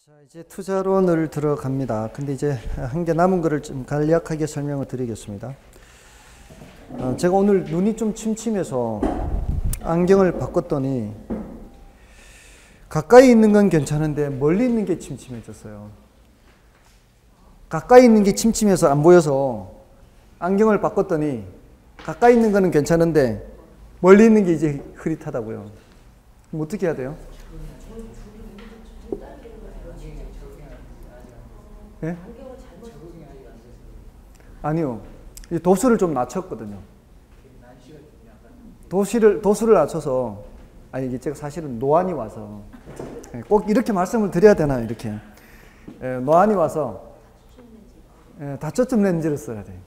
자, 이제 투자론을 들어갑니다. 근데 이제 한 개 남은 거를 좀 간략하게 설명을 드리겠습니다. 제가 오늘 눈이 좀 침침해서 안경을 바꿨더니 가까이 있는 건 괜찮은데 멀리 있는 게 침침해졌어요. 가까이 있는 게 침침해서 안 보여서 안경을 바꿨더니 가까이 있는 거는 괜찮은데 멀리 있는 게 이제 흐릿하다고요. 그럼 어떻게 해야 돼요? 네? 아니요. 도수를 좀 낮췄거든요. 도수를 낮춰서, 아니, 이게 제가 사실은 노안이 와서, 꼭 이렇게 말씀을 드려야 되나요? 이렇게. 노안이 와서, 다초점 렌즈를 써야 돼요.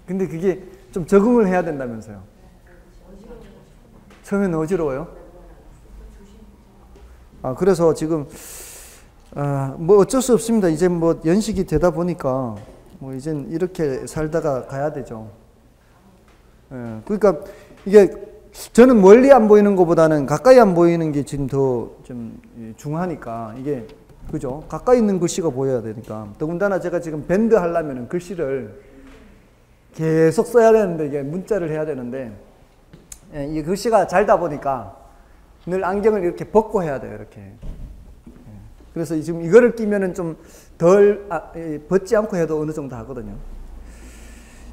근데 그게 좀 적응을 해야 된다면서요. 처음에는 어지러워요? 그래서 지금, 뭐 어쩔 수 없습니다. 이제 뭐 연식이 되다 보니까 뭐 이젠 이렇게 살다가 가야 되죠. 그러니까 이게 저는 멀리 안 보이는 것보다는 가까이 안 보이는 게 지금 더 좀 중하니까 이게 그죠? 가까이 있는 글씨가 보여야 되니까. 더군다나 제가 지금 밴드 하려면 글씨를 계속 써야 되는데 이게 문자를 해야 되는데 이 글씨가 잘다 보니까 늘 안경을 이렇게 벗고 해야 돼요. 이렇게. 그래서 지금 이거를 끼면은 좀 덜 벗지 않고 해도 어느 정도 하거든요.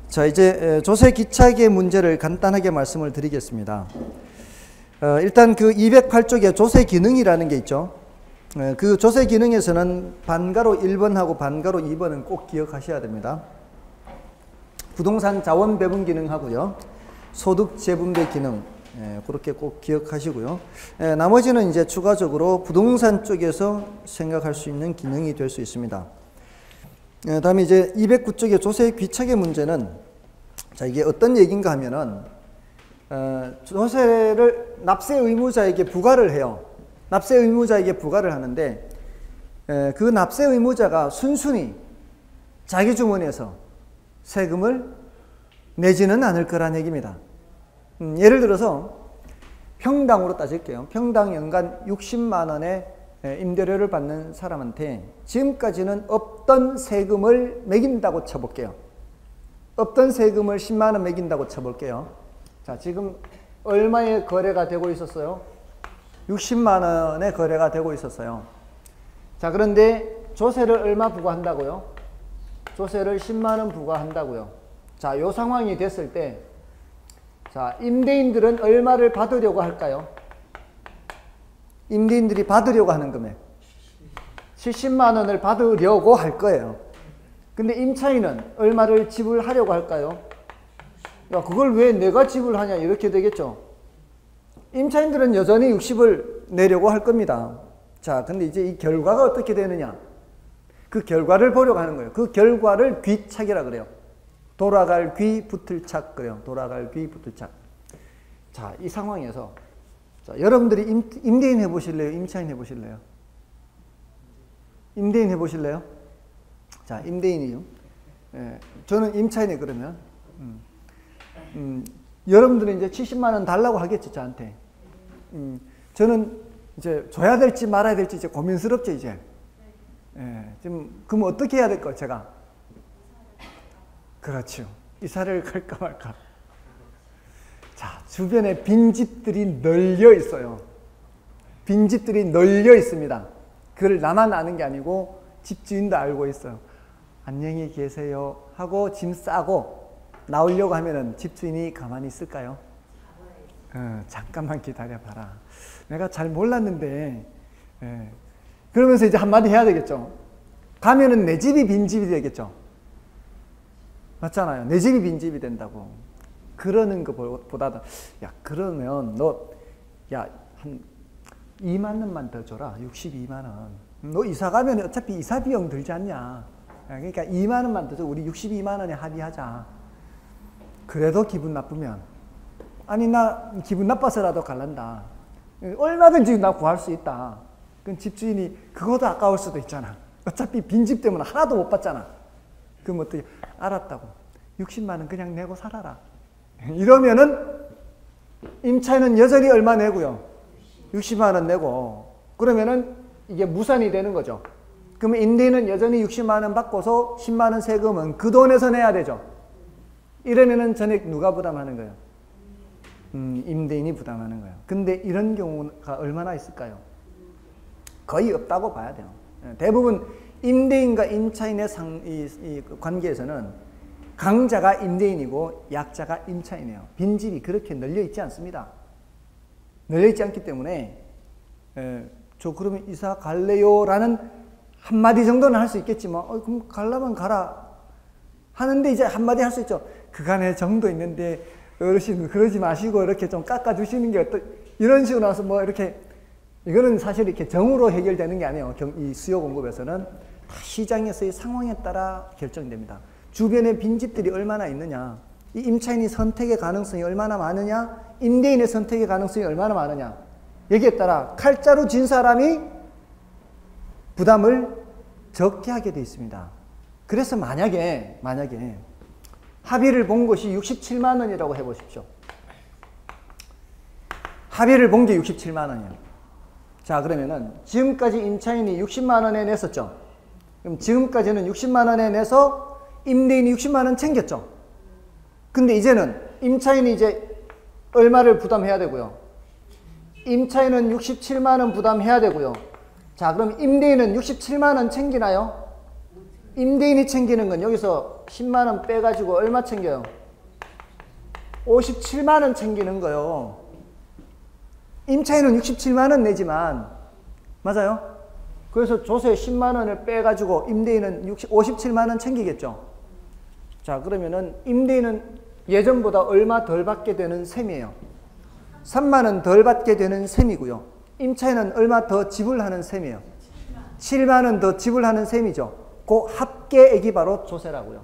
자, 이제 조세 기착의 문제를 간단하게 말씀을 드리겠습니다. 일단 그 208쪽에 조세 기능이라는 게 있죠. 그 조세 기능에서는 반가로 1번하고 반가로 2번은 꼭 기억하셔야 됩니다. 부동산 자원 배분 기능하고요. 소득 재분배 기능. 그렇게 꼭 기억하시고요. 나머지는 이제 추가적으로 부동산 쪽에서 생각할 수 있는 기능이 될 수 있습니다. 다음에 이제 209쪽의 조세 귀착의 문제는 자, 이게 어떤 얘기인가 하면은 조세를 납세 의무자에게 부과를 해요. 납세 의무자에게 부과를 하는데 그 납세 의무자가 순순히 자기 주머니에서 세금을 내지는 않을 거란 얘기입니다. 예를 들어서 평당으로 따질게요. 평당 연간 60만 원의 임대료를 받는 사람한테 지금까지는 없던 세금을 매긴다고 쳐볼게요. 없던 세금을 10만 원 매긴다고 쳐볼게요. 자, 지금 얼마의 거래가 되고 있었어요? 60만 원의 거래가 되고 있었어요. 자, 그런데 조세를 얼마 부과한다고요? 조세를 10만 원 부과한다고요. 자, 요 상황이 됐을 때 자, 임대인들은 얼마를 받으려고 할까요? 임대인들이 받으려고 하는 금액 70만 원을 받으려고 할 거예요. 근데 임차인은 얼마를 지불하려고 할까요? 야, 그걸 왜 내가 지불하냐 이렇게 되겠죠. 임차인들은 여전히 60을 내려고 할 겁니다. 자, 근데 이제 이 결과가 어떻게 되느냐, 그 결과를 보려고 하는 거예요. 그 결과를 귀착이라 그래요. 돌아갈 귀 붙을 착 그래요. 돌아갈 귀 붙을 착. 자, 이 상황에서 자, 여러분들이 임대인 해보실래요? 임차인 해보실래요? 임대인 해보실래요? 자, 임대인이요. 저는 임차인이 그러면 여러분들은 이제 70만 원 달라고 하겠죠, 저한테. 저는 이제 줘야 될지 말아야 될지 이제 고민스럽죠, 이제. 지금 그럼 어떻게 해야 될까요, 제가? 그렇죠. 이사를 갈까 말까. 자, 주변에 빈집들이 널려 있어요. 빈집들이 널려 있습니다. 그걸 나만 아는 게 아니고 집주인도 알고 있어요. 안녕히 계세요 하고 짐 싸고 나오려고 하면은 집주인이 가만히 있을까요? 잠깐만 기다려봐라. 내가 잘 몰랐는데. 그러면서 이제 한마디 해야 되겠죠. 가면은 내 집이 빈집이 되겠죠. 맞잖아요. 내 집이 빈집이 된다고. 그러는 것보다도, 야, 그러면 너, 야, 한 2만 원만 더 줘라. 62만 원. 너 이사 가면 어차피 이사 비용 들지 않냐. 그러니까 2만 원만 더 줘. 우리 62만 원에 합의하자. 그래도 기분 나쁘면, 아니, 나 기분 나빠서라도 갈란다. 얼마든지 나 구할 수 있다. 그럼 집주인이 그거도 아까울 수도 있잖아. 어차피 빈집 때문에 하나도 못 받잖아. 그럼 어떻게, 알았다고. 60만 원 그냥 내고 살아라. 이러면은 임차인은 여전히 얼마 내고요? 60만 원 내고. 그러면은 이게 무산이 되는 거죠. 그러면 임대인은 여전히 60만 원 받고서 10만 원 세금은 그 돈에서 내야 되죠. 이러면은 전액 누가 부담하는 거예요? 임대인이 부담하는 거예요. 근데 이런 경우가 얼마나 있을까요? 거의 없다고 봐야 돼요. 대부분 임대인과 임차인의 이 관계에서는 강자가 임대인이고 약자가 임차인이에요. 빈집이 그렇게 널려 있지 않습니다. 널려 있지 않기 때문에 저 그러면 이사 갈래요? 라는 한마디 정도는 할 수 있겠지만 그럼 가려면 가라 하는데 이제 한마디 할 수 있죠. 그간의 정도 있는데 어르신 그러지 마시고 이렇게 좀 깎아주시는 게 이런 식으로 나와서 뭐 이렇게 이거는 사실 이렇게 정으로 해결되는 게 아니에요. 이 수요 공급에서는 다 시장에서의 상황에 따라 결정됩니다. 주변에 빈집들이 얼마나 있느냐, 이 임차인이 선택의 가능성이 얼마나 많으냐, 임대인의 선택의 가능성이 얼마나 많으냐, 여기에 따라 칼자루 진 사람이 부담을 적게 하게 되어 있습니다. 그래서 만약에 합의를 본 것이 67만 원이라고 해보십시오. 합의를 본 게 67만 원이에요. 자, 그러면은 지금까지 임차인이 60만 원에 냈었죠. 그럼 지금까지는 60만 원에 내서 임대인이 60만 원 챙겼죠. 근데 이제는 임차인이 이제 얼마를 부담해야 되고요. 임차인은 67만 원 부담해야 되고요. 자, 그럼 임대인은 67만 원 챙기나요? 임대인이 챙기는 건 여기서 10만 원 빼가지고 얼마 챙겨요? 57만 원 챙기는 거요. 임차인은 67만 원 내지만, 맞아요? 그래서 조세 10만 원을 빼가지고 임대인은 57만 원 챙기겠죠. 자, 그러면은 임대인은 예전보다 얼마 덜 받게 되는 셈이에요. 3만 원 덜 받게 되는 셈이고요. 임차인은 얼마 더 지불하는 셈이에요. 7만 원 더 지불하는 셈이죠. 그 합계액이 바로 조세라고요.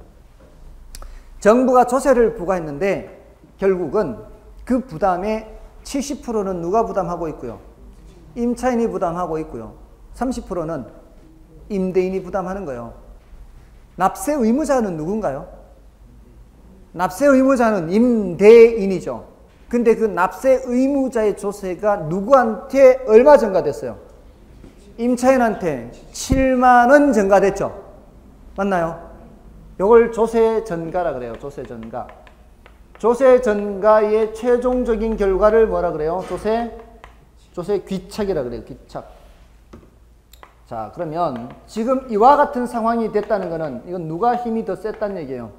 정부가 조세를 부과했는데 결국은 그 부담의 70%는 누가 부담하고 있고요? 임차인이 부담하고 있고요. 30%는 임대인이 부담하는 거예요. 납세 의무자는 누군가요? 납세 의무자는 임대인이죠. 근데 그 납세 의무자의 조세가 누구한테 얼마 증가됐어요? 임차인한테 7만 원 증가됐죠. 맞나요? 이걸 조세 전가라 그래요. 조세 전가. 조세 전가의 최종적인 결과를 뭐라 그래요? 조세 귀착이라 그래요. 귀착. 자, 그러면 지금 이와 같은 상황이 됐다는 거는 이건 누가 힘이 더 셌다는 얘기예요?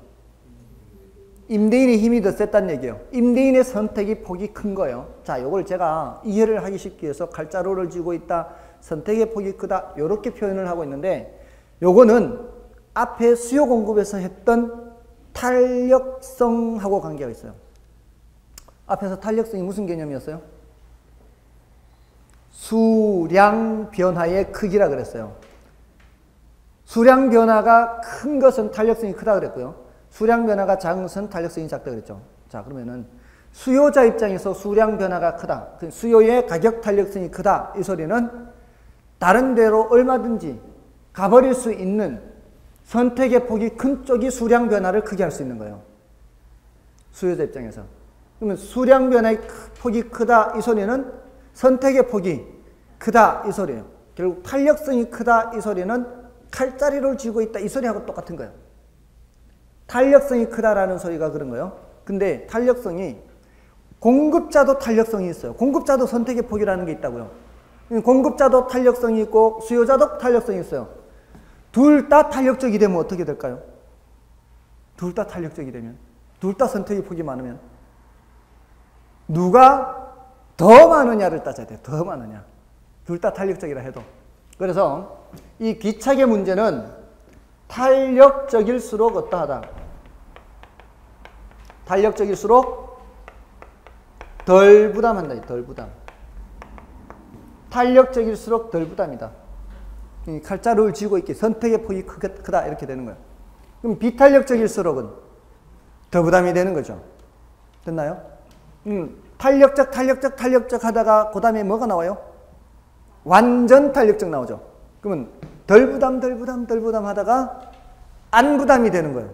임대인의 힘이 더 셌다는 얘기예요. 임대인의 선택의 폭이 큰 거예요. 자, 이걸 제가 이해를 하기 쉽게 해서 칼자루를 쥐고 있다, 선택의 폭이 크다, 이렇게 표현을 하고 있는데, 요거는 앞에 수요 공급에서 했던 탄력성하고 관계가 있어요. 앞에서 탄력성이 무슨 개념이었어요? 수량 변화의 크기라 그랬어요. 수량 변화가 큰 것은 탄력성이 크다 그랬고요. 수량 변화가 작은 것은 탄력성이 작다 그랬죠. 자, 그러면은 수요자 입장에서 수량 변화가 크다, 수요의 가격 탄력성이 크다, 이 소리는 다른 데로 얼마든지 가버릴 수 있는 선택의 폭이 큰 쪽이 수량 변화를 크게 할 수 있는 거예요. 수요자 입장에서. 그러면 수량 변화의 폭이 크다, 이 소리는 선택의 폭이 크다, 이 소리예요. 결국 탄력성이 크다, 이 소리는 칼자루를 쥐고 있다, 이 소리하고 똑같은 거예요. 탄력성이 크다라는 소리가 그런 거예요. 근데 탄력성이, 공급자도 탄력성이 있어요. 공급자도 선택의 폭이라는 게 있다고요. 공급자도 탄력성이 있고 수요자도 탄력성이 있어요. 둘 다 탄력적이 되면 어떻게 될까요? 둘 다 탄력적이 되면, 둘 다 선택의 폭이 많으면 누가 더 많으냐를 따져야 돼요. 더 많으냐. 둘 다 탄력적이라 해도. 그래서 이 귀착의 문제는 탄력적일수록 어떠하다? 탄력적일수록 덜 부담한다. 덜 부담. 탄력적일수록 덜 부담이다. 칼자루를 쥐고 있게 선택의 폭이 크다 이렇게 되는 거예요. 그럼 비탄력적일수록은 더 부담이 되는 거죠. 됐나요? 탄력적 하다가 그 다음에 뭐가 나와요? 완전 탄력적 나오죠. 그러면 덜 부담 하다가 안 부담이 되는 거예요.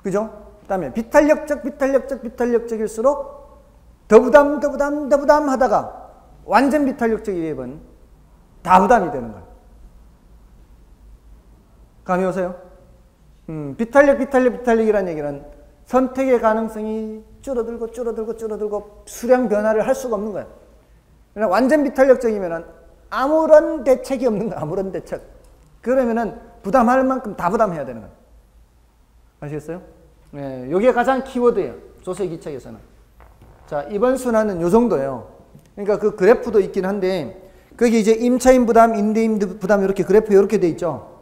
그죠? 그 다음에 비탄력적일수록 더 부담 하다가 완전 비탄력적이 되면 다 부담이 되는 거예요. 감이 오세요? 비탄력이라는 얘기는 선택의 가능성이 줄어들고 수량 변화를 할 수가 없는 거예요. 그러나 완전 비탄력적이면은 아무런 대책이 없는 거예요. 아무런 대책. 그러면은 부담할 만큼 다 부담해야 되는 거예요. 아시겠어요? 네, 이게 가장 키워드예요. 조세기책에서는. 자, 이번 순환은 요 정도예요. 그러니까 그 그래프도 있긴 한데, 거기 이제 임차인 부담, 임대인 부담 이렇게 그래프 이렇게 돼 있죠.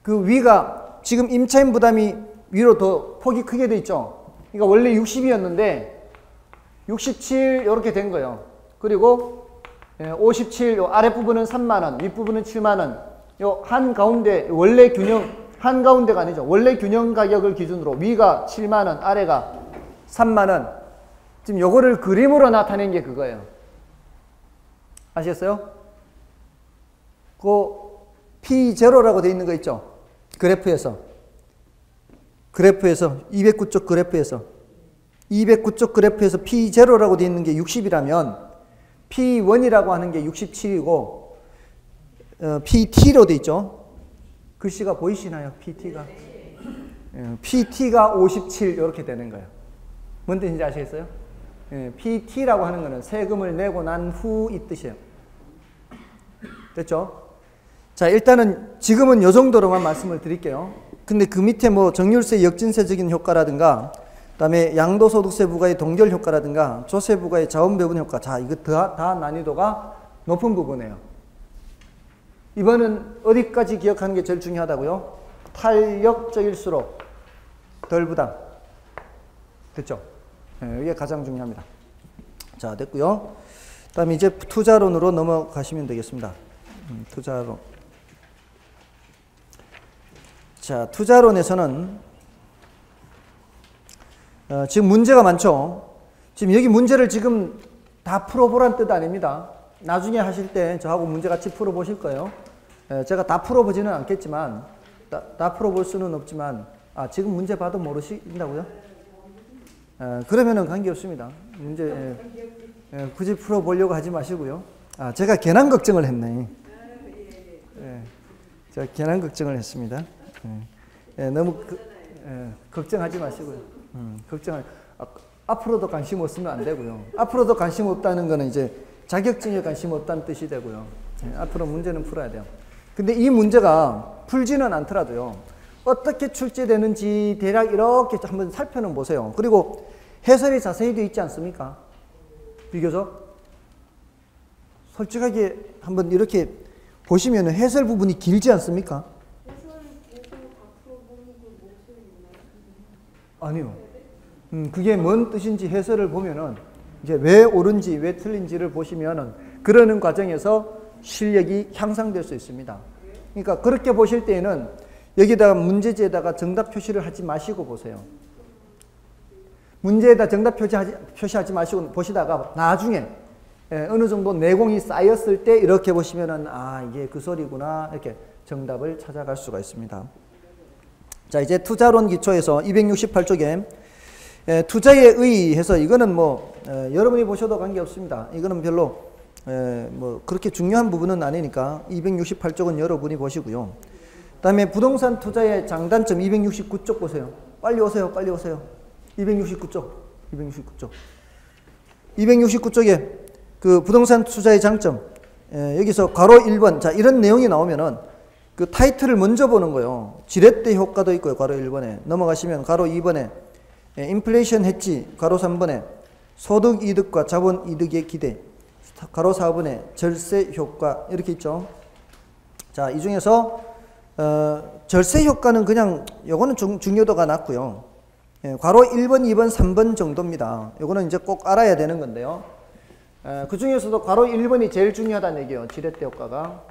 그 위가 지금 임차인 부담이 위로 더 폭이 크게 돼 있죠. 그러니까 원래 60이었는데 67 이렇게 된 거예요. 그리고 57 요 아랫부분은 3만 원, 윗부분은 7만 원. 요 한가운데 원래 균형 한가운데가 아니죠. 원래 균형 가격을 기준으로 위가 7만 원, 아래가 3만 원. 지금 요거를 그림으로 나타낸 게 그거예요. 아시겠어요? 그 P0라고 되어 있는 거 있죠? 그래프에서 209쪽 그래프에서 209쪽 그래프에서 P0라고 되어 있는 게 60이라면 P1이라고 하는 게 67이고 PT로 되어 있죠? 글씨가 보이시나요? PT가? PT가 57 이렇게 되는 거예요. 뭔 뜻인지 아시겠어요? PT라고 하는 거는 세금을 내고 난 후 이 뜻이에요. 됐죠? 자, 일단은 지금은 요 정도로만 말씀을 드릴게요. 근데 그 밑에 뭐 정률세 역진세적인 효과라든가, 그 다음에 양도소득세 부과의 동결 효과라든가, 조세 부과의 자원 배분 효과. 자, 이거 다 난이도가 높은 부분이에요. 이번은 어디까지 기억하는 게 제일 중요하다고요? 탄력적일수록 덜 부담. 됐죠? 네, 이게 가장 중요합니다. 자, 됐고요. 그 다음에 이제 투자론으로 넘어가시면 되겠습니다. 투자론. 자, 투자론에서는 지금 문제가 많죠. 지금 여기 문제를 지금 다 풀어보란 뜻 아닙니다. 나중에 하실 때 저하고 문제 같이 풀어보실 거예요. 제가 다 풀어보지는 않겠지만, 다 풀어볼 수는 없지만, 지금 문제 봐도 모르신다고요? 그러면은 관계없습니다. 문제, 굳이 풀어보려고 하지 마시고요. 제가 괜한 걱정을 했네. 제가 괜한 걱정을 했습니다. 너무 걱정하지 마시고요. 앞으로도 관심 없으면 안 되고요. 앞으로도 관심 없다는 거는 이제 자격증에 관심 없다는 뜻이 되고요. 앞으로 문제는 풀어야 돼요. 근데 이 문제가 풀지는 않더라도요. 어떻게 출제되는지 대략 이렇게 한번 살펴는 보세요. 그리고 해설이 자세히 되어 있지 않습니까? 비교적. 솔직하게 한번 이렇게 보시면 해설 부분이 길지 않습니까? 아니요. 그게 뭔 뜻인지 해설을 보면은 이제 왜 옳은지 왜 틀린지를 보시면은 그러는 과정에서 실력이 향상될 수 있습니다. 그러니까 그렇게 보실 때에는 여기다가 문제지에다가 정답 표시를 하지 마시고 보세요. 문제에다 정답 표시하지 마시고 보시다가 나중에 어느 정도 내공이 쌓였을 때 이렇게 보시면은 이게 그 소리구나 이렇게 정답을 찾아갈 수가 있습니다. 자, 이제 투자론 기초에서 268쪽에 투자에 의해서 이거는 뭐 여러분이 보셔도 관계없습니다. 이거는 별로 뭐 그렇게 중요한 부분은 아니니까 268쪽은 여러분이 보시고요. 그 다음에 부동산 투자의 장단점 269쪽 보세요. 빨리 오세요. 269쪽에 그 부동산 투자의 장점, 여기서 괄호 1번. 자, 이런 내용이 나오면은 그 타이틀을 먼저 보는 거예요. 지렛대 효과도 있고요. 괄호 1번에. 넘어가시면 괄호 2번에 인플레이션 해지, 괄호 3번에 소득 이득과 자본 이득의 기대, 괄호 4번에 절세 효과 이렇게 있죠. 자, 이 중에서 절세 효과는 그냥 요거는 중요도가 낮고요. 괄호 1번, 2번, 3번 정도입니다. 요거는 이제 꼭 알아야 되는 건데요. 그 중에서도 괄호 1번이 제일 중요하다는 얘기예요. 지렛대 효과가.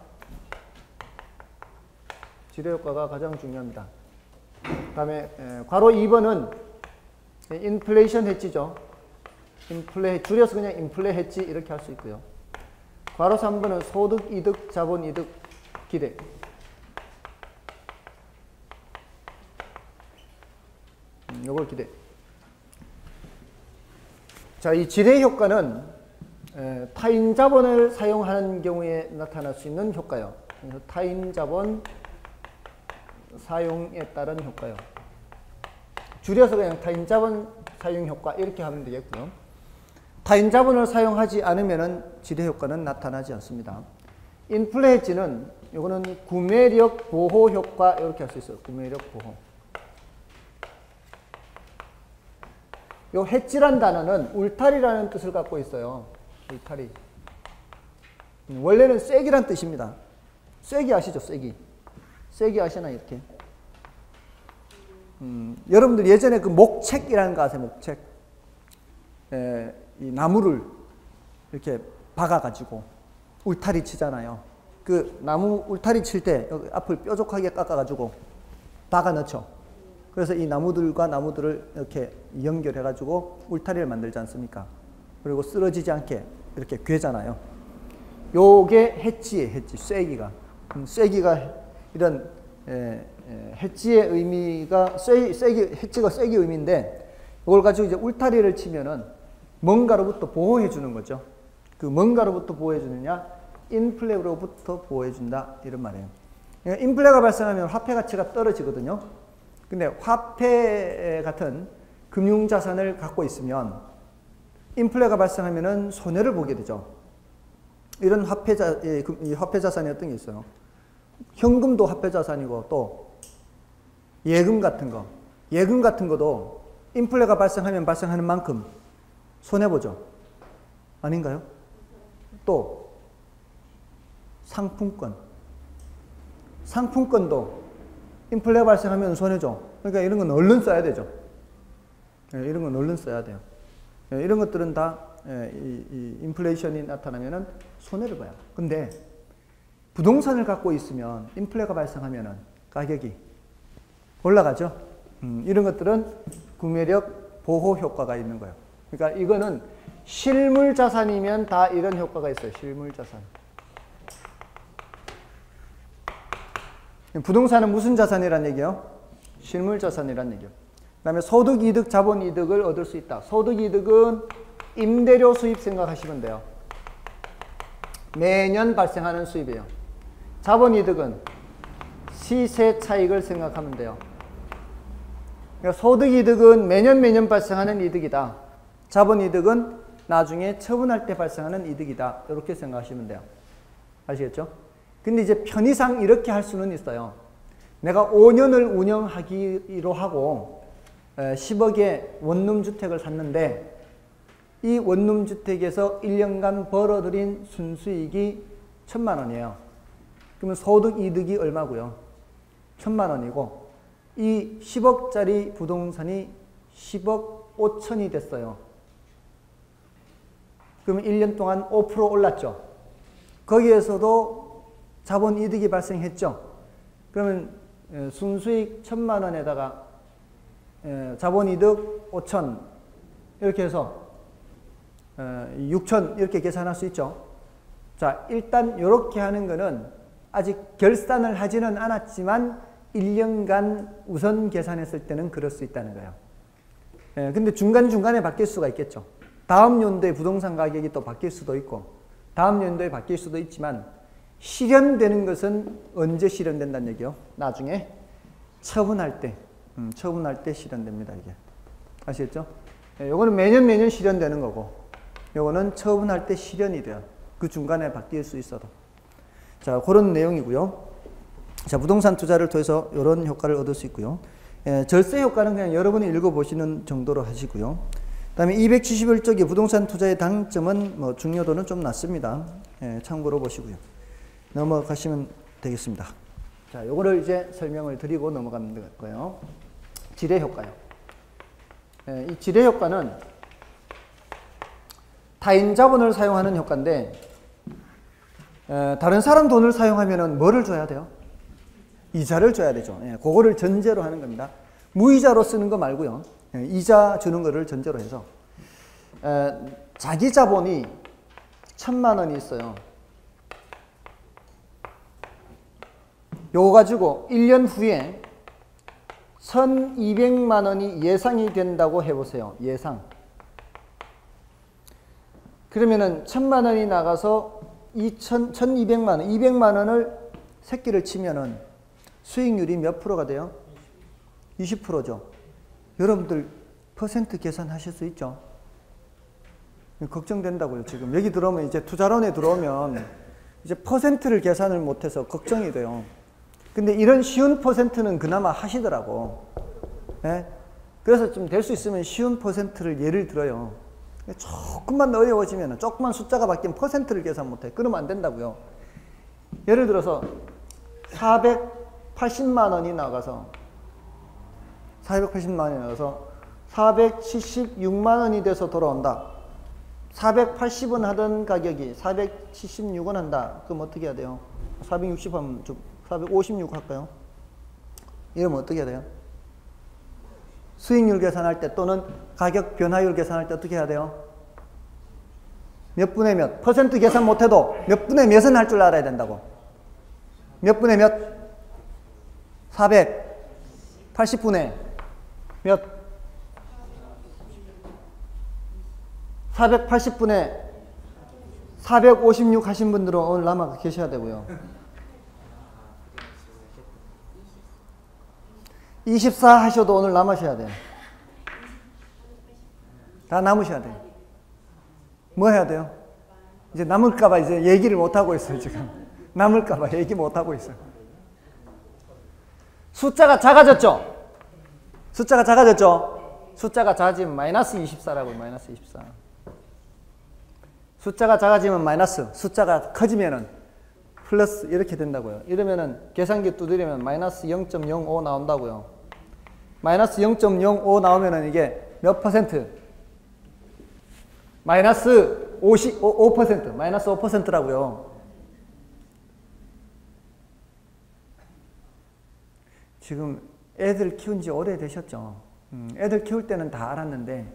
지렛대 효과가 가장 중요합니다. 그 다음에 괄호 2번은 인플레이션 해지죠. 줄여서 그냥 인플레 해지 이렇게 할 수 있고요. 괄호 3번은 소득 이득, 자본 이득 기대. 요걸 기대. 자, 이 지렛 효과는 타인 자본을 사용하는 경우에 나타날 수 있는 효과요. 그래서 타인 자본 사용에 따른 효과요. 줄여서 그냥 타인 자본 사용 효과 이렇게 하면 되겠고요. 타인 자본을 사용하지 않으면 지대 효과는 나타나지 않습니다. 인플레 헤지는 이거는 구매력 보호 효과 이렇게 할 수 있어요. 구매력 보호. 요 헤지란 단어는 울타리라는 뜻을 갖고 있어요. 울타리. 원래는 쐐기란 뜻입니다. 쐐기 아시죠? 쐐기. 쐐기 아시나 이렇게. 여러분들 예전에 그 목책이라는 거 아세요? 목책. 이 나무를 이렇게 박아가지고 울타리 치잖아요. 그 나무 울타리 칠 때 앞을 뾰족하게 깎아가지고 박아 넣죠. 그래서 이 나무들과 나무들을 이렇게 연결해가지고 울타리를 만들지 않습니까? 그리고 쓰러지지 않게 이렇게 괴잖아요. 요게 해지예요, 해지. 쐐기가. 쐐기가 이런 해지의 의미가 해지가 쐐기 의미인데 이걸 가지고 이제 울타리를 치면은 뭔가로부터 보호해 주는 거죠. 그 뭔가로부터 보호해 주느냐? 인플레로부터 보호해 준다 이런 말이에요. 인플레가 발생하면 화폐 가치가 떨어지거든요. 근데 화폐 같은 금융 자산을 갖고 있으면 인플레가 발생하면은 손해를 보게 되죠. 이런 이 화폐 자산이 어떤 게 있어요? 현금도 화폐 자산이고 또 예금 같은 거. 예금 같은 것도 인플레가 발생하면 발생하는 만큼 손해보죠. 아닌가요? 또 상품권. 상품권도 인플레가 발생하면 손해죠. 그러니까 이런 건 얼른 써야 되죠. 이런 건 얼른 써야 돼요. 이런 것들은 다 이 인플레이션이 나타나면 손해를 봐요. 근데 부동산을 갖고 있으면 인플레가 발생하면 가격이 올라가죠. 이런 것들은 구매력 보호 효과가 있는 거예요. 그러니까 이거는 실물 자산이면 다 이런 효과가 있어요. 실물 자산. 부동산은 무슨 자산이란 얘기예요? 실물 자산이란 얘기예요. 그 다음에 소득, 이득, 자본, 이득을 얻을 수 있다. 소득, 이득은 임대료 수입 생각하시면 돼요. 매년 발생하는 수입이에요. 자본, 이득은 시세 차익을 생각하면 돼요. 그러니까 소득, 이득은 매년 발생하는 이득이다. 자본, 이득은 나중에 처분할 때 발생하는 이득이다. 이렇게 생각하시면 돼요. 아시겠죠? 근데 이제 편의상 이렇게 할 수는 있어요. 내가 5년을 운영하기로 하고 10억의 원룸주택을 샀는데 이 원룸주택에서 1년간 벌어들인 순수익이 1,000만 원이에요. 그러면 소득 이득이 얼마고요? 1,000만 원이고 이 10억짜리 부동산이 10억 5천이 됐어요. 그러면 1년 동안 5% 올랐죠. 거기에서도 자본 이득이 발생했죠. 그러면 순수익 1,000만 원에다가 자본 이득 5천 이렇게 해서 6천 이렇게 계산할 수 있죠. 자, 일단 이렇게 하는 거는 아직 결산을 하지는 않았지만 1년간 우선 계산했을 때는 그럴 수 있다는 거예요. 근데 중간중간에 바뀔 수가 있겠죠. 다음 연도에 부동산 가격이 또 바뀔 수도 있고 다음 연도에 바뀔 수도 있지만 실현되는 것은 언제 실현된다는 얘기요? 나중에 처분할 때 실현됩니다. 이게 아시겠죠? 요거는 매년 실현되는 거고 요거는 처분할 때 실현이 돼요. 그 중간에 바뀔 수 있어도. 자, 그런 내용이고요. 자, 부동산 투자를 통해서 이런 효과를 얻을 수 있고요. 절세 효과는 그냥 여러분이 읽어보시는 정도로 하시고요. 그 다음에 271쪽의 부동산 투자의 단점은 뭐 중요도는 좀 낮습니다. 참고로 보시고요. 넘어가시면 되겠습니다. 자, 요거를 이제 설명을 드리고 넘어가는 거예요. 지뢰 효과요. 이 지뢰 효과는 타인 자본을 사용하는 효과인데 다른 사람 돈을 사용하면 뭐를 줘야 돼요? 이자를 줘야 되죠. 그거를 전제로 하는 겁니다. 무이자로 쓰는 거 말고요. 이자 주는 거를 전제로 해서 자기 자본이 1,000만 원이 있어요. 요거 가지고 1년 후에 1,200만 원이 예상이 된다고 해보세요. 예상. 그러면은 1000만 원이 나가서 1200만 원, 200만 원을 새끼를 치면은 수익률이 몇 프로가 돼요? 20%죠. 여러분들 퍼센트 계산하실 수 있죠? 걱정된다고요, 지금. 여기 들어오면 이제 투자론에 들어오면 이제 퍼센트를 계산을 못해서 걱정이 돼요. 근데 이런 쉬운 퍼센트는 그나마 하시더라고. 네? 그래서 좀 될 수 있으면 쉬운 퍼센트를 예를 들어요. 조금만 어려워지면, 조금만 숫자가 바뀌면 퍼센트를 계산 못해. 그러면 안 된다고요. 예를 들어서 480만 원이 나가서 476만 원이 돼서 돌아온다. 480원 하던 가격이 476원 한다. 그럼 어떻게 해야 돼요? 460 하면 좀 456 할까요? 이러면 어떻게 해야 돼요? 수익률 계산할 때 또는 가격 변화율 계산할 때 어떻게 해야 돼요? 몇 분의 몇? 퍼센트 계산 못해도 몇 분의 몇은 할 줄 알아야 된다고. 몇 분의 몇? 480분의 몇? 480분의 456 하신 분들은 오늘 남아 계셔야 되고요. 24 하셔도 오늘 남으셔야 돼요. 다 남으셔야 돼요. 뭐 해야 돼요? 이제 남을까봐 이제 얘기를 못하고 있어요, 지금. 남을까봐 얘기 못하고 있어요. 숫자가 작아졌죠? 숫자가 작아졌죠? 숫자가 작아지면 마이너스 24라고요, 마이너스 24. 숫자가 작아지면 마이너스, 숫자가 커지면은 플러스 이렇게 된다고요. 이러면은 계산기 두드리면 마이너스 0.05 나온다고요. 마이너스 0.05 나오면은 이게 몇 퍼센트? 마이너스 5%, 마이너스 5%라고요. 지금 애들 키운 지 오래되셨죠? 애들 키울 때는 다 알았는데,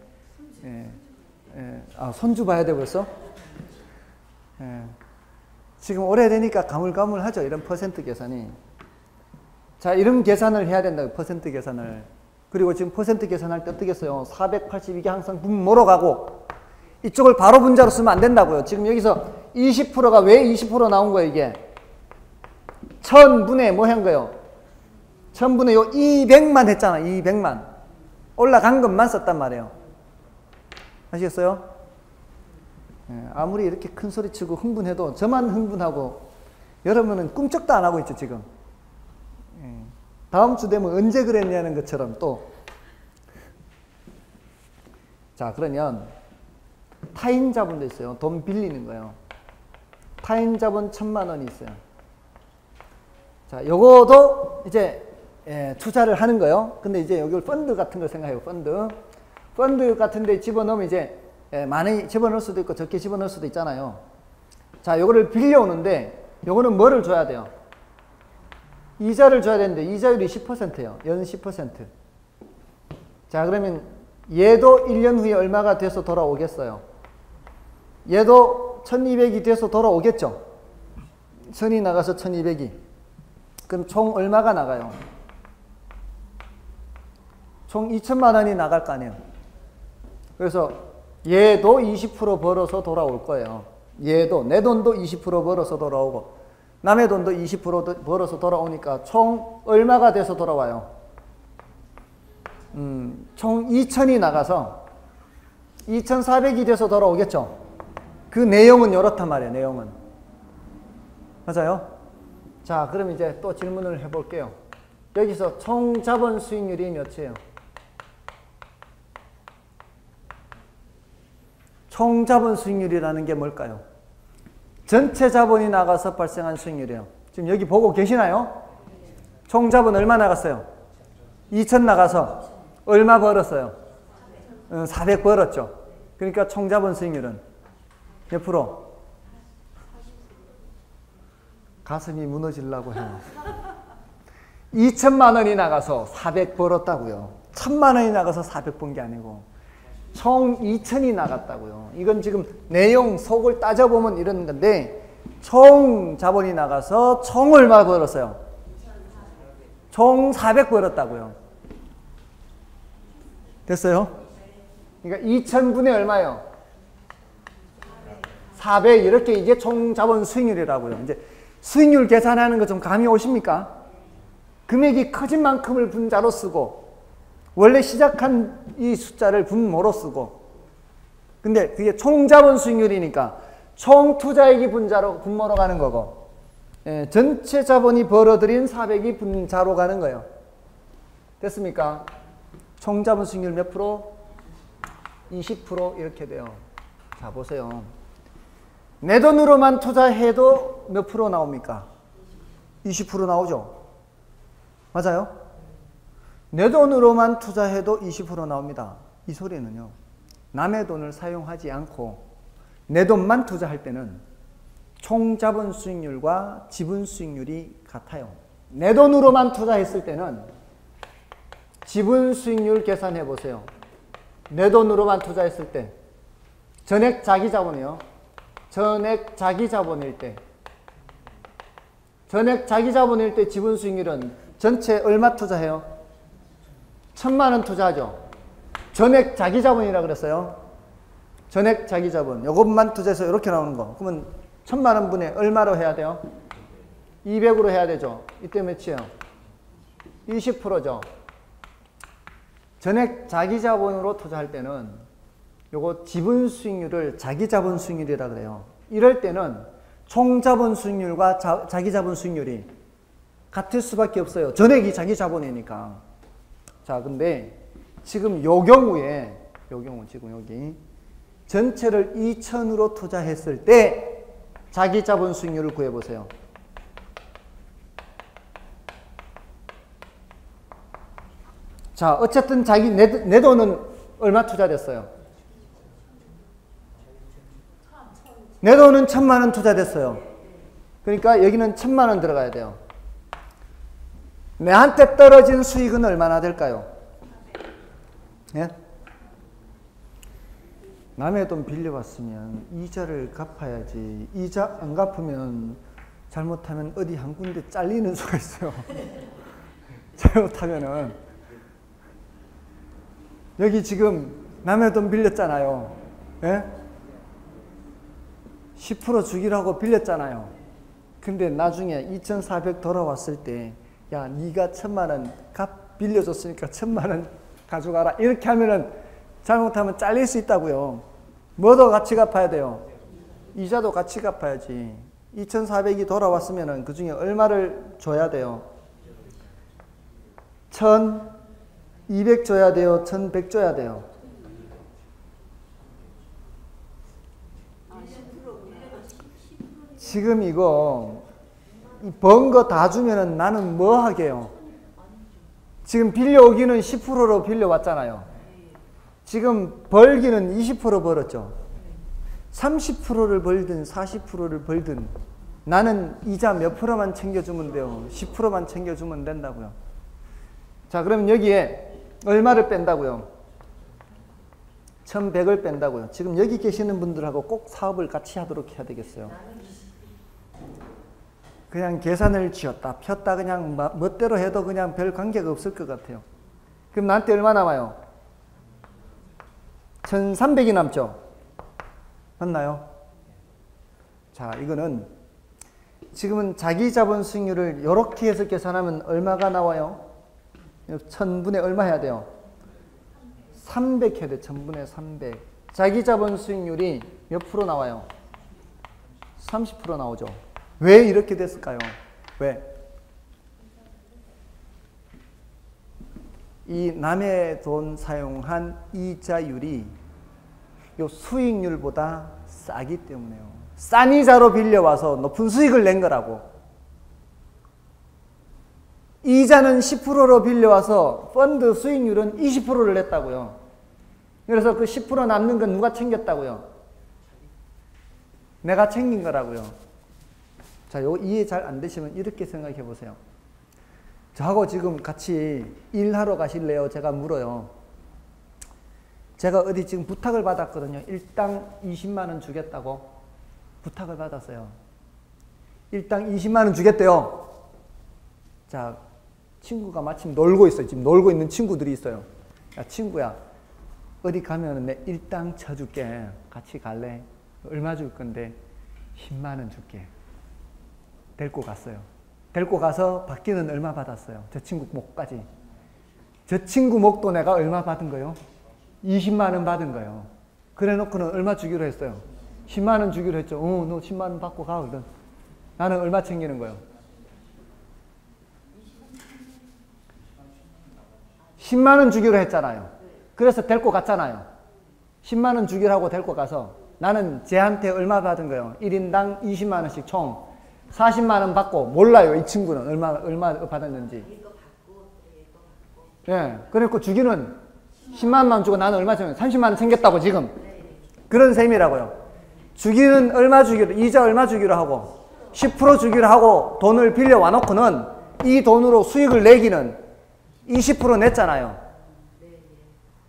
손주 봐야 돼 벌써? 지금 오래되니까 가물가물하죠, 이런 퍼센트 계산이. 자, 이런 계산을 해야 된다고, 퍼센트 계산을. 그리고 지금 퍼센트 계산할 때 어떻게 써요? 480 이게 항상 분모로 가고, 이쪽을 바로 분자로 쓰면 안 된다고요. 지금 여기서 20%가 왜 20% 나온 거예요, 이게? 1000분의 뭐 한 거예요? 1000분의 요 200만 했잖아, 200만. 올라간 것만 썼단 말이에요. 아시겠어요? 아무리 이렇게 큰 소리 치고 흥분해도 저만 흥분하고 여러분은 꿈쩍도 안 하고 있죠, 지금. 다음 주 되면 언제 그랬냐는 것처럼 또. 자, 그러면 타인 자본도 있어요. 돈 빌리는 거예요. 타인 자본 1000만 원이 있어요. 자, 요거도 이제 투자를 하는 거예요. 근데 이제 여기 펀드 같은 걸 생각해요. 펀드 같은 데 집어넣으면 이제 많이 집어넣을 수도 있고 적게 집어넣을 수도 있잖아요. 자, 요거를 빌려오는데 요거는 뭐를 줘야 돼요? 이자를 줘야 되는데 이자율이 10%예요. 연 10%. 자, 그러면 얘도 1년 후에 얼마가 돼서 돌아오겠어요? 얘도 1200이 돼서 돌아오겠죠? 1000이 나가서 1200이. 그럼 총 얼마가 나가요? 총 2000만 원이 나갈 거 아니에요. 그래서 얘도 20% 벌어서 돌아올 거예요. 얘도, 내 돈도 20% 벌어서 돌아오고 남의 돈도 20% 벌어서 돌아오니까 총 얼마가 돼서 돌아와요? 총 2000이 나가서 2400이 돼서 돌아오겠죠? 그 내용은 이렇단 말이에요, 내용은. 맞아요? 자, 그럼 이제 또 질문을 해볼게요. 여기서 총 자본 수익률이 몇이에요? 총 자본 수익률이라는 게 뭘까요? 전체 자본이 나가서 발생한 수익률이에요. 지금 여기 보고 계시나요? 총 자본 얼마 나갔어요? 2000 나가서 얼마 벌었어요? 400 벌었죠. 그러니까 총 자본 수익률은 몇 프로? 가슴이 무너지려고 해요. 2000만 원이 나가서 400 벌었다고요. 1000만 원이 나가서 400 번 게 아니고 총 2000이 나갔다고요. 이건 지금 내용 속을 따져보면 이런 건데 총 자본이 나가서 총 얼마 벌었어요? 총 400 벌었다고요. 됐어요? 그러니까 2000분의 얼마요? 400 이렇게 이게 총 자본 수익률이라고요. 이제 수익률 계산하는 거 좀 감이 오십니까? 금액이 커진 만큼을 분자로 쓰고 원래 시작한 이 숫자를 분모로 쓰고 근데 그게 총 자본 수익률이니까 총 투자액이 분모로 가는 거고 전체 자본이 벌어들인 400이 분자로 가는 거예요. 됐습니까? 총 자본 수익률 몇 프로? 20% 이렇게 돼요. 자 보세요. 내 돈으로만 투자해도 몇 프로 나옵니까? 20% 나오죠? 맞아요? 내 돈으로만 투자해도 20% 나옵니다. 이 소리는요. 남의 돈을 사용하지 않고 내 돈만 투자할 때는 총 자본 수익률과 지분 수익률이 같아요. 내 돈으로만 투자했을 때는 지분 수익률 계산해 보세요. 내 돈으로만 투자했을 때 전액 자기 자본이요. 전액 자기 자본일 때 지분 수익률은 전체 얼마 투자해요? 1000만 원 투자하죠. 전액 자기 자본이라 그랬어요. 전액 자기 자본. 요것만 투자해서 이렇게 나오는 거. 그러면 1000만 원 분의 얼마로 해야 돼요? 200으로 해야 되죠. 이때 몇이에요? 20%죠. 전액 자기 자본으로 투자할 때는 요거 지분 수익률을 자기 자본 수익률이라 그래요. 이럴 때는 총 자본 수익률과 자기 자본 수익률이 같을 수밖에 없어요. 전액이 자기 자본이니까. 자, 근데 지금 요 경우에 지금 여기 전체를 2000으로 투자했을 때 자기 자본 수익률을 구해 보세요. 자, 어쨌든 내 돈은 얼마 투자됐어요? 내 돈은 1000만 원 투자됐어요. 그러니까 여기는 1000만 원 들어가야 돼요. 내한테 떨어진 수익은 얼마나 될까요? 예? 남의 돈 빌려왔으면 이자를 갚아야지. 이자 안 갚으면 잘못하면 어디 한 군데 잘리는 수가 있어요. 잘못하면은 여기 지금 남의 돈 빌렸잖아요. 예? 10% 주기라고 빌렸잖아요. 근데 나중에 2400 돌아왔을 때 야, 네가 1000만 원 빌려줬으니까 1000만 원 가져가라. 이렇게 하면은 잘못하면 잘릴 수 있다고요. 뭐도 같이 갚아야 돼요? 이자도 같이 갚아야지. 2400이 돌아왔으면은 그 중에 얼마를 줘야 돼요? 1200 줘야 돼요? 1100 줘야 돼요? 지금 이거 번 거 다 주면은 나는 뭐 하게요? 지금 빌려오기는 10%로 빌려왔잖아요. 지금 벌기는 20% 벌었죠. 30%를 벌든 40%를 벌든 나는 이자 몇 프로만 챙겨주면 돼요? 10%만 챙겨주면 된다고요. 자, 그러면 여기에 얼마를 뺀다고요? 1100을 뺀다고요. 지금 여기 계시는 분들하고 꼭 사업을 같이 하도록 해야 되겠어요. 그냥 계산을 지었다 폈다 그냥 멋대로 해도 그냥 별 관계가 없을 것 같아요. 그럼 나한테 얼마 남아요? 1300이 남죠? 맞나요? 자, 이거는 지금은 자기 자본 수익률을 이렇게 해서 계산하면 얼마가 나와요? 1000분의 얼마 해야 돼요? 300 해야 돼. 1000분의 300. 자기 자본 수익률이 몇 프로 나와요? 30% 나오죠. 왜 이렇게 됐을까요? 왜? 이 남의 돈 사용한 이자율이 요 수익률보다 싸기 때문에요. 싼 이자로 빌려와서 높은 수익을 낸 거라고. 이자는 10%로 빌려와서 펀드 수익률은 20%를 냈다고요. 그래서 그 10% 남는 건 누가 챙겼다고요? 내가 챙긴 거라고요. 자, 요 이해 잘 안 되시면 이렇게 생각해 보세요. 저하고 지금 같이 일하러 가실래요? 제가 물어요. 제가 어디 지금 부탁을 받았거든요. 일당 20만 원 주겠다고 부탁을 받았어요. 일당 20만 원 주겠대요. 자, 친구가 마침 놀고 있어요. 지금 놀고 있는 친구들이 있어요. 야, 친구야, 어디 가면 내 일당 쳐줄게. 같이 갈래? 얼마 줄 건데 10만 원 줄게. 데리고 갔어요. 데리고 가서 받기는 얼마 받았어요? 저 친구 목까지. 저 친구 목도 내가 얼마 받은 거요? 20만 원 받은 거예요. 그래 놓고는 얼마 주기로 했어요? 10만 원 주기로 했죠. 너 10만 원 받고 가. 그러던. 나는 얼마 챙기는 거예요? 10만 원 주기로 했잖아요. 그래서 데리고 갔잖아요. 10만 원 주기로 하고 데리고 가서 나는 쟤한테 얼마 받은 거예요? 1인당 20만 원씩 총 40만 원 받고 몰라요. 이 친구는 얼마 받았는지. 예, 그래서 주기는 10만 원 주고 나는 얼마 챙겼어요? 30만 원 챙겼다고 지금. 그런 셈이라고요. 주기는 얼마 주기로, 이자 얼마 주기로 하고 10% 주기로 하고 돈을 빌려 와놓고는 이 돈으로 수익을 내기는 20% 냈잖아요.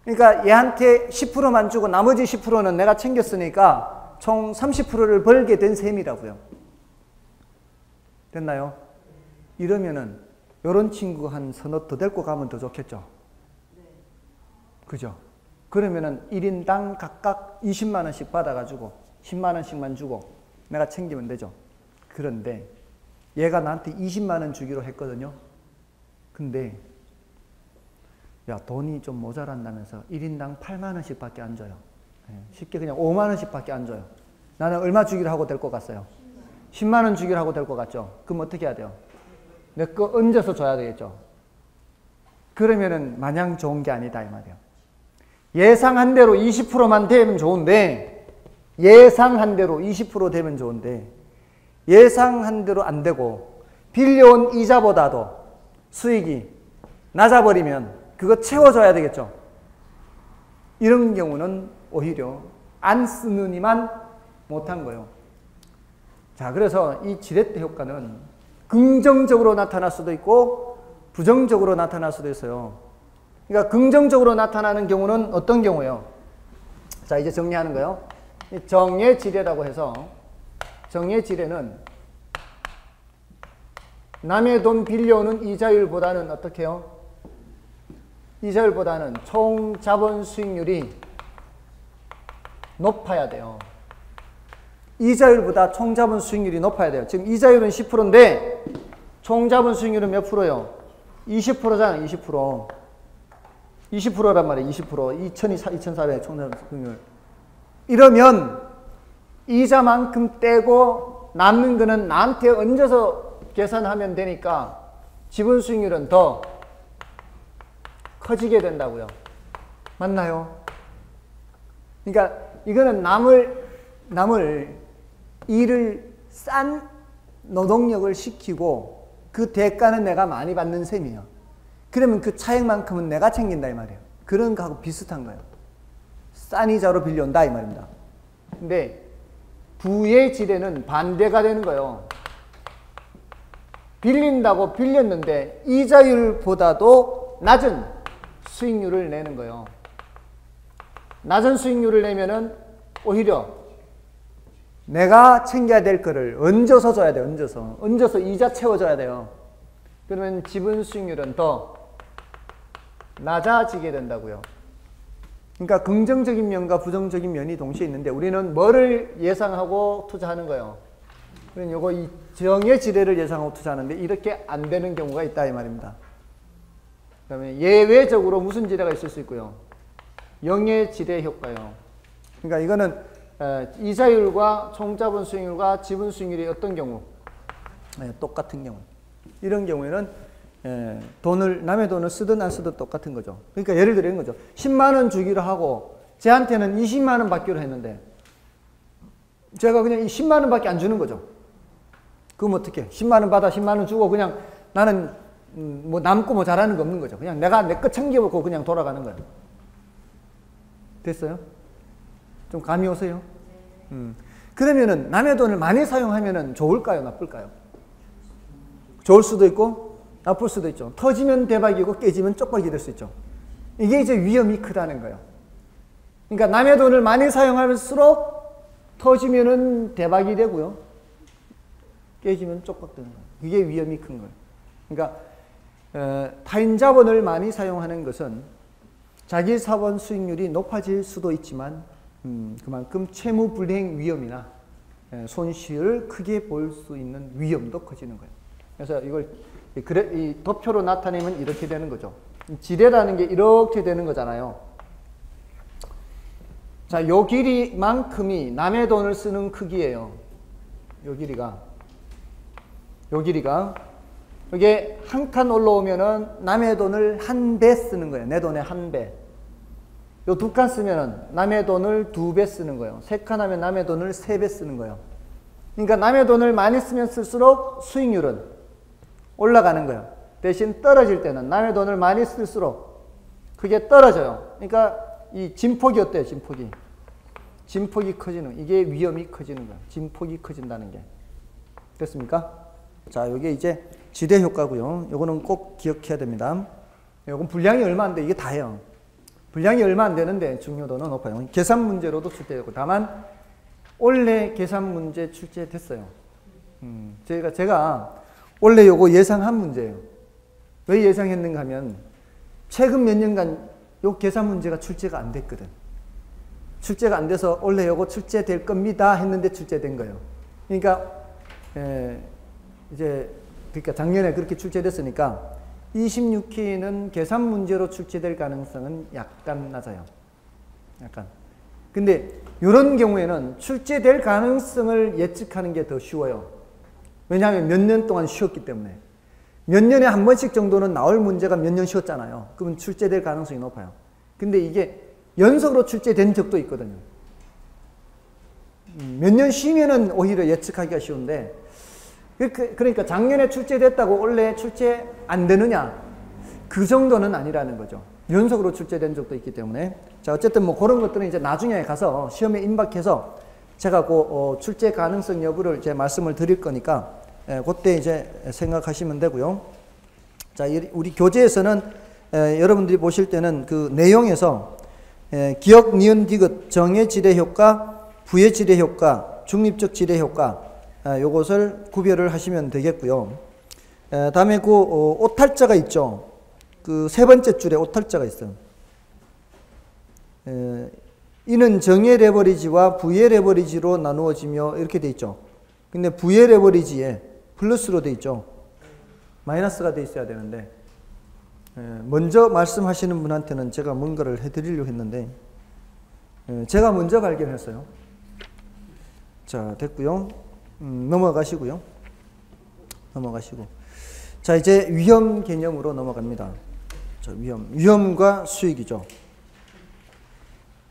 그러니까 얘한테 10%만 주고 나머지 10%는 내가 챙겼으니까 총 30%를 벌게 된 셈이라고요. 됐나요? 이러면은 요런 친구 한 서너 더 데리고 가면 더 좋겠죠. 그죠? 그러면은 1인당 각각 20만 원씩 받아가지고 10만 원씩만 주고 내가 챙기면 되죠. 그런데 얘가 나한테 20만 원 주기로 했거든요. 근데 야, 돈이 좀 모자란다면서 1인당 8만 원씩 밖에 안 줘요. 쉽게 그냥 5만 원씩 밖에 안 줘요. 나는 얼마 주기로 하고 데리고 갔어요? 10만 원 주기로 하고 데리고 갔죠. 그럼 어떻게 해야 돼요? 내 거 얹어서 줘야 되겠죠. 그러면은 마냥 좋은 게 아니다 이 말이에요. 예상한 대로 20%만 되면 좋은데, 예상한 대로 20% 되면 좋은데 예상한 대로 안 되고 빌려온 이자보다도 수익이 낮아버리면 그거 채워줘야 되겠죠. 이런 경우는 오히려 안 쓰느니만 못한 거예요. 자, 그래서 이 지렛대 효과는 긍정적으로 나타날 수도 있고 부정적으로 나타날 수도 있어요. 그러니까 긍정적으로 나타나는 경우는 어떤 경우예요? 자, 이제 정리하는 거예요. 정예지례라고 해서, 정예지례는 남의 돈 빌려오는 이자율보다는 어떻게 해요? 이자율보다는 총 자본 수익률이 높아야 돼요. 이자율보다 총 자본 수익률이 높아야 돼요. 지금 이자율은 10%인데 총 자본 수익률은 몇 프로예요? 20%잖아요. 20%. 20%란 말이에요. 20%. 2,400 총 자본 수익률. 이러면 이자만큼 떼고 남는 거는 나한테 얹어서 계산하면 되니까 지분 수익률은 더 커지게 된다고요. 맞나요? 그러니까 이거는 남을 일을 싼 노동력을 시키고 그 대가는 내가 많이 받는 셈이에요. 그러면 그 차액만큼은 내가 챙긴다 이 말이에요. 그런 거하고 비슷한 거예요. 싼 이자로 빌려온다 이 말입니다. 근데 부의 지례는 반대가 되는 거예요. 빌린다고 빌렸는데 이자율보다도 낮은 수익률을 내는 거예요. 낮은 수익률을 내면은 오히려 내가 챙겨야 될 거를 얹어서 줘야 돼요. 얹어서 이자 채워줘야 돼요. 그러면 지분 수익률은 더 낮아지게 된다고요. 그러니까 긍정적인 면과 부정적인 면이 동시에 있는데 우리는 뭐를 예상하고 투자하는 거예요? 우리는 요거 이 정의 지례를 예상하고 투자하는데 이렇게 안 되는 경우가 있다 이 말입니다. 그다음에 예외적으로 무슨 지례가 있을 수 있고요? 영의 지례 효과요. 그러니까 이거는 이자율과 총자본 수익률과 지분 수익률이 어떤 경우? 똑같은 경우. 이런 경우에는 남의 돈을 쓰든 안 쓰든 똑같은 거죠. 그러니까 예를 들어 이런 거죠. 10만 원 주기로 하고 쟤한테는 20만 원 받기로 했는데 제가 그냥 이 10만 원 밖에 안 주는 거죠. 그럼 어떻게? 10만 원 받아 10만 원 주고 그냥 나는 뭐 남고 뭐 잘하는 거 없는 거죠. 그냥 내가 내 거 챙겨먹고 그냥 돌아가는 거예요. 됐어요? 좀 감이 오세요? 그러면은 남의 돈을 많이 사용하면은 좋을까요? 나쁠까요? 좋을 수도 있고 나쁠 수도 있죠. 터지면 대박이고 깨지면 쪽박이 될 수 있죠. 이게 이제 위험이 크다는 거예요. 그러니까 남의 돈을 많이 사용할수록 터지면은 대박이 되고요. 깨지면 쪽박 되는 거예요. 그게 위험이 큰 거예요. 그러니까 타인 자본을 많이 사용하는 것은 자기 자본 수익률이 높아질 수도 있지만 그만큼 채무 불이행 위험이나 손실을 크게 볼 수 있는 위험도 커지는 거예요. 그래서 이걸 이 도표로 나타내면 이렇게 되는 거죠. 지뢰라는 게 이렇게 되는 거잖아요. 자, 요 길이만큼이 남의 돈을 쓰는 크기예요. 요 길이가. 이게 한 칸 올라오면은 남의 돈을 1배 쓰는 거예요. 내 돈의 1배. 요 2칸 쓰면은 남의 돈을 2배 쓰는 거예요. 3칸 하면 남의 돈을 3배 쓰는 거예요. 그러니까 남의 돈을 많이 쓰면 쓸수록 수익률은 올라가는 거예요. 대신 떨어질 때는 남의 돈을 많이 쓸수록 그게 떨어져요. 그러니까 이 진폭이 어때요? 진폭이 커지는, 이게 위험이 커지는 거예요. 진폭이 커진다는 게. 됐습니까? 자, 요게 이제 지대 효과고요. 요거는 꼭 기억해야 됩니다. 요건 분량이 얼마 안 돼. 이게 다예요. 분량이 얼마 안 되는데 중요도는 높아요. 계산 문제로도 출제되고, 다만 원래 계산 문제 출제됐어요. 제가 원래 요거 예상한 문제예요. 왜 예상했는가 하면 최근 몇 년간 요 계산 문제가 출제가 안 됐거든. 출제가 안 돼서 원래 요거 출제될 겁니다 했는데 출제된 거예요. 그러니까 그러니까 작년에 그렇게 출제됐으니까 26기는 계산 문제로 출제될 가능성은 약간 낮아요. 약간. 근데 이런 경우에는 출제될 가능성을 예측하는 게 더 쉬워요. 왜냐하면 몇 년 동안 쉬었기 때문에. 몇 년에 한 번씩 정도는 나올 문제가 몇 년 쉬었잖아요. 그러면 출제될 가능성이 높아요. 근데 이게 연속으로 출제된 적도 있거든요. 몇 년 쉬면은 오히려 예측하기가 쉬운데, 그러니까 작년에 출제됐다고 원래 출제 안 되느냐? 그 정도는 아니라는 거죠. 연속으로 출제된 적도 있기 때문에. 자, 어쨌든 뭐 그런 것들은 이제 나중에 가서 시험에 임박해서 제가 그 출제 가능성 여부를 제 말씀을 드릴 거니까 그때 이제 생각하시면 되고요. 자, 우리 교재에서는 여러분들이 보실 때는 그 내용에서 기역, 니은, 디귿, 정의 지대 효과, 부의 지대 효과, 중립적 지대 효과, 요것을 구별을 하시면 되겠고요. 다음에 그 오탈자가 있죠. 그 세 번째 줄에 오탈자가 있어요. 이는 정의 레버리지와 부의 레버리지로 나누어지며 이렇게 돼 있죠. 근데 부의 레버리지에 플러스로 돼 있죠. 마이너스가 돼 있어야 되는데 먼저 말씀하시는 분한테는 제가 뭔가를 해드리려고 했는데 제가 먼저 발견했어요. 자, 됐고요. 넘어가시고요. 자, 이제 위험 개념으로 넘어갑니다. 자, 위험과 수익이죠.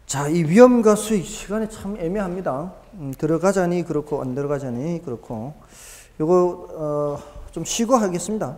자, 이 위험과 수익 시간이 참 애매합니다. 들어가자니 그렇고 안 들어가자니 그렇고 요거 좀 쉬고 하겠습니다.